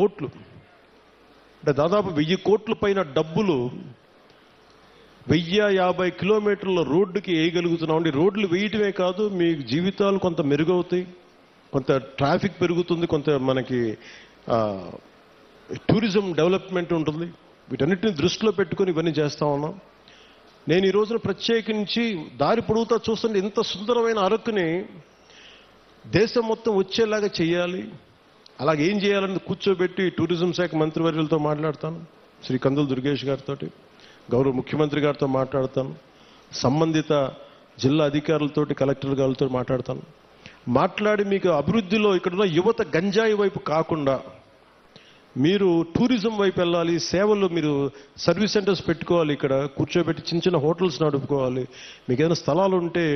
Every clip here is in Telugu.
కోట్లు అంటే దాదాపు 1000 కోట్ల పైన డబ్బులు 1050 కిలోమీటర్ల రోడ్డుకి వేయగలుగుతున్నాం. రోడ్లు వేయటమే కాదు, మీ జీవితాలు కొంత మెరుగవుతాయి, కొంత ట్రాఫిక్ పెరుగుతుంది, కొంత మనకి టూరిజం డెవలప్మెంట్ ఉంటుంది. వీటన్నిటిని దృష్టిలో పెట్టుకుని ఇవన్నీ చేస్తా ఉన్నాం. నేను ఈ రోజున ప్రత్యేకించి దారి పొడుగుతా చూస్తుంటే ఇంత సుందరమైన అరకుని దేశం మొత్తం వచ్చేలాగా చేయాలి. అలాగే ఏం చేయాలని కూర్చోబెట్టి టూరిజం శాఖ మంత్రివర్యులతో మాట్లాడతాను, శ్రీ కందుల దుర్గేష్ గారితో, గౌరవ ముఖ్యమంత్రి గారితో మాట్లాడతాను, సంబంధిత జిల్లా అధికారులతోటి, కలెక్టర్ గారితో మాట్లాడతాను. మాట్లాడి మీకు అభివృద్ధిలో ఇక్కడున్న యువత గంజాయి వైపు కాకుండా మీరు టూరిజం వైపు వెళ్ళాలి, సేవలు మీరు సర్వీస్ సెంటర్స్ పెట్టుకోవాలి, ఇక్కడ కూర్చోబెట్టి చిన్న చిన్న హోటల్స్ నడుపుకోవాలి. మీకు ఏదైనా స్థలాలు ఉంటే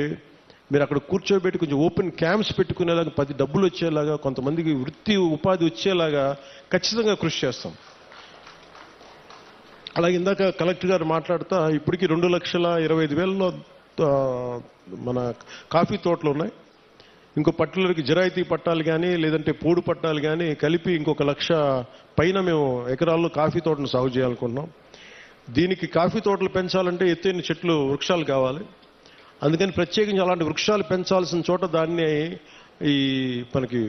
మీరు అక్కడ కూర్చోబెట్టి కొంచెం ఓపెన్ క్యాంప్స్ పెట్టుకునేలాగా, 10 డబ్బులు వచ్చేలాగా, కొంతమందికి వృత్తి ఉపాధి వచ్చేలాగా ఖచ్చితంగా కృషి చేస్తాం. అలాగే ఇందాక కలెక్టర్ గారు మాట్లాడుతా ఇప్పటికీ 2,25,000లో మన కాఫీ తోటలు ఉన్నాయి. ఇంకో పట్టులకి జిరాయితీ పట్టాలు కానీ లేదంటే పోడు పట్టాలు కానీ కలిపి ఇంకొక 1,00,000 పైన మేము ఎకరాల్లో కాఫీ తోటను సాగు చేయాలనుకుంటున్నాం. దీనికి కాఫీ తోటలు పెంచాలంటే ఎత్తైన చెట్లు, వృక్షాలు కావాలి. అందుకని ప్రత్యేకించి అలాంటి వృక్షాలు పెంచాల్సిన చోట దాన్ని ఈ మనకి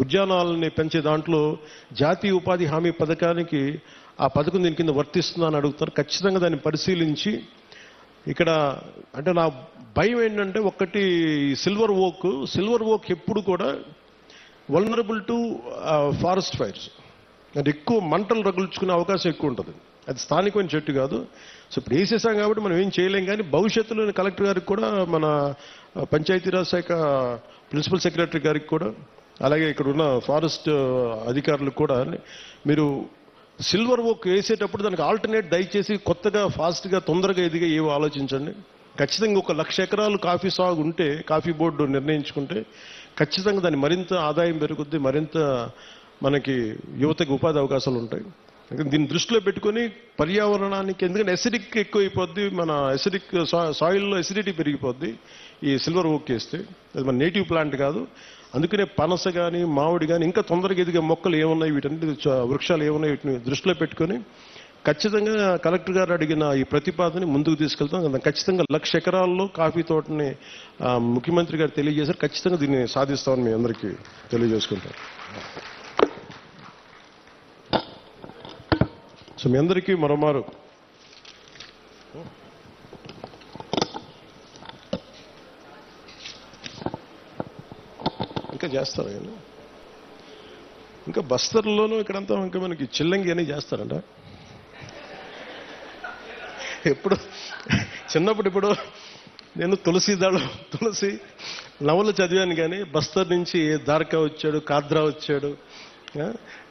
ఉద్యానాలని పెంచే దాంట్లో జాతీయ ఉపాధి హామీ పథకానికి ఆ పథకం దీని కింద వర్తిస్తుందని అడుగుతారు. ఖచ్చితంగా దాన్ని పరిశీలించి ఇక్కడ అంటే నా భయం ఏంటంటే ఒకటి సిల్వర్ ఓక్ ఎప్పుడు కూడా వల్నరబుల్ టు ఫారెస్ట్ ఫైర్స్, అంటే ఎక్కువ మంటలు రగుల్చుకునే అవకాశం ఎక్కువ ఉంటుంది. అది స్థానికమైన చెట్టు కాదు. సో ఇప్పుడు వేసేసాం కాబట్టి మనం ఏం చేయలేం. కానీ భవిష్యత్తులో కలెక్టర్ గారికి కూడా, మన పంచాయతీరాజ్ శాఖ ప్రిన్సిపల్ సెక్రటరీ గారికి కూడా, అలాగే ఇక్కడ ఉన్న ఫారెస్ట్ అధికారులకు కూడా మీరు సిల్వర్ ఓక్ వేసేటప్పుడు దానికి ఆల్టర్నేట్ దయచేసి కొత్తగా ఫాస్ట్గా తొందరగా ఎదిగా ఏవో ఆలోచించండి. ఖచ్చితంగా 1,00,000 ఎకరాలు కాఫీ సాగు ఉంటే, కాఫీ బోర్డు నిర్ణయించుకుంటే ఖచ్చితంగా దాన్ని మరింత ఆదాయం పెరుగుద్ది, మరింత మనకి యువతకి ఉపాధి అవకాశాలు ఉంటాయి. దీన్ని దృష్టిలో పెట్టుకుని పర్యావరణానికి, ఎందుకంటే ఎసిడిక్ ఎక్కువైపోద్ది, మన ఎసిడిక్ సాయిల్లో ఎసిడిటీ పెరిగిపోద్ది ఈ సిల్వర్ ఓక్ వేస్తే. అది మన నేటివ్ ప్లాంట్ కాదు. అందుకనే పనస కానీ మామిడి కానీ ఇంకా తొందరగా ఎదిగే మొక్కలు ఏమున్నాయి, వీటన్నిటి వృక్షాలు ఏమున్నాయి, వీటిని దృష్టిలో పెట్టుకొని ఖచ్చితంగా కలెక్టర్ గారు అడిగిన ఈ ప్రతిపాదన ముందుకు తీసుకెళ్తాం. ఖచ్చితంగా 1,00,000 ఎకరాల్లో కాఫీ తోటని ముఖ్యమంత్రి గారు తెలియజేశారు. ఖచ్చితంగా దీన్ని సాధిస్తామని మీ అందరికీ తెలియజేసుకుంటాం. సో మీ అందరికీ మరోమారు ఇంకా చేస్తారు, ఇంకా బస్తర్లోనూ ఇక్కడంతా ఇంకా మనకి చిల్లంగి అని చేస్తారంట. ఎప్పుడు చిన్నప్పుడు ఇప్పుడు నేను తులసి నవలు చదివాను, కానీ బస్తర్ నుంచి దార్కా వచ్చాడు, కాద్రా వచ్చాడు.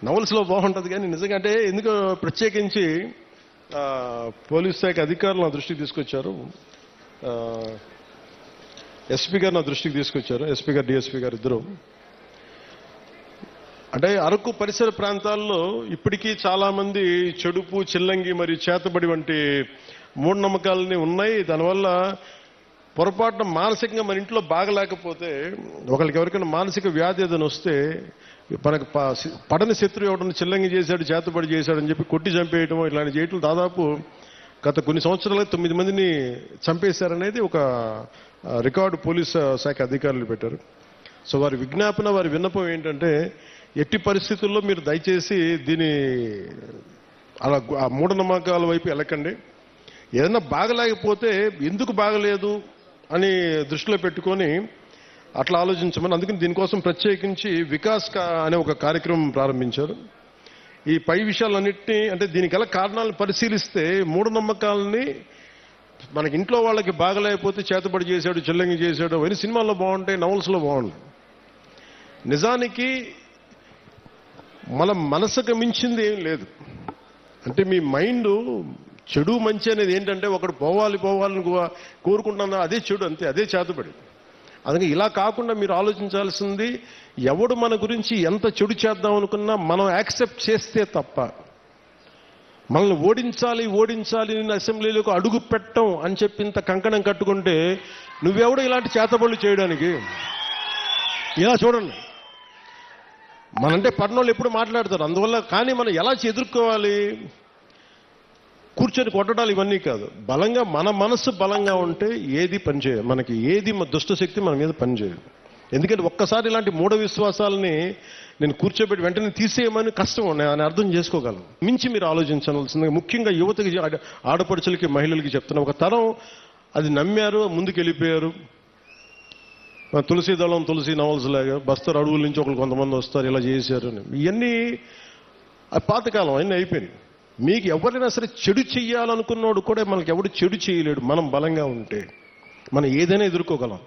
నవల్స్లో బాగుంటుంది. కానీ నిజంగా అంటే ఎందుకో ప్రత్యేకించి పోలీస్ శాఖ అధికారులు నా దృష్టికి తీసుకొచ్చారు, ఎస్పీ గారు నా దృష్టికి తీసుకొచ్చారు, ఎస్పీ గారు డిఎస్పీ గారు ఇద్దరు. అంటే అరకు పరిసర ప్రాంతాల్లో ఇప్పటికీ చాలా మంది చెడుపు, చిల్లంగి మరియు చేతబడి వంటి మూఢనమ్మకాలని ఉన్నాయి. దానివల్ల పొరపాటున మానసికంగా మన ఇంట్లో బాగలేకపోతే, ఒకరికి ఎవరికైనా మానసిక వ్యాధి ఏదైనా వస్తే, మనకు పడని శత్రువు ఎవడన్నా చిల్లంగి చేశాడు, చేతబడి చేశాడని చెప్పి కొట్టి చంపేయటం, ఇలాంటి చేయటం దాదాపు గత కొన్ని సంవత్సరాలుగా 9 మందిని చంపేశారనేది ఒక రికార్డు పోలీస్ శాఖ అధికారులు పెట్టారు. సో వారి విజ్ఞాపన, వారి విన్నపం ఏంటంటే ఎట్టి పరిస్థితుల్లో మీరు దయచేసి దీని అలా ఆ మూఢనమ్మకాల వైపు వెళ్ళకండి. ఏదైనా బాగలేకపోతే ఎందుకు బాగలేదు అని దృష్టిలో పెట్టుకొని అట్లా ఆలోచించమని. అందుకని దీనికోసం ప్రత్యేకించి వికాస్ అనే ఒక కార్యక్రమం ప్రారంభించారు. ఈ పై విషయాలన్నింటినీ, అంటే దీనికి గల కారణాలను పరిశీలిస్తే మూఢనమ్మకాలని, మనకి ఇంట్లో వాళ్ళకి బాగలేకపోతే చేతబడి చేశాడు, చిల్లంగి చేశాడు, అవన్నీ సినిమాల్లో బాగుంటాయి, నవల్స్లో బాగుంటాయి. నిజానికి మన మనసుకు మించింది ఏం లేదు. అంటే మీ మైండ్ చెడు మంచి అనేది ఏంటంటే ఒకడు పోవాలని కోరుకుంటున్నా, అదే చెడు, అంతే, అదే చేతబడి. అందుకే ఇలా కాకుండా మీరు ఆలోచించాల్సింది, ఎవడు మన గురించి ఎంత చెడు చేద్దాం అనుకున్నా మనం యాక్సెప్ట్ చేస్తే తప్ప, మనల్ని ఓడించాలి నేను అసెంబ్లీలోకి అడుగు పెట్టం అని చెప్పి ఇంత కంకణం కట్టుకుంటే నువ్వెవడు ఇలాంటి చేతబడులు చేయడానికి? ఇలా చూడండి, మనంటే పట్టణంలో ఎప్పుడు మాట్లాడతారు, అందువల్ల. కానీ మనం ఎలా ఎదుర్కోవాలి? కూర్చొని కొట్టడాలు ఇవన్నీ కాదు. బలంగా మన మనసు బలంగా ఉంటే ఏది పనిచేయదు, మనకి ఏది దుష్టశక్తి మన మీద పనిచేయదు. ఎందుకంటే ఒక్కసారి ఇలాంటి మూఢ విశ్వాసాలని నేను కూర్చోబెట్టి వెంటనే తీసేయమని కష్టం అని అర్థం చేసుకోగలను. మించి మీరు ఆలోచించాల్సిందిగా ముఖ్యంగా యువతకి, ఆడపడుచులకి, మహిళలకి చెప్తున్నా. ఒక తరం అది నమ్మారు, ముందుకు వెళ్ళిపోయారు. తులసి దళం, తులసి నవల్స్ లాగా బస్తరు అడుగుల నుంచి ఒకరు కొంతమంది వస్తారు, ఇలా చేశారు అని. ఇవన్నీ పాతకాలం అన్నీ అయిపోయింది. మీకు ఎవరైనా సరే చెడు చెయ్యాలనుకున్నోడు కూడా మనకి ఎవడు చెడు చేయలేడు. మనం బలంగా ఉంటే మనం ఏదైనా ఎదుర్కోగలం.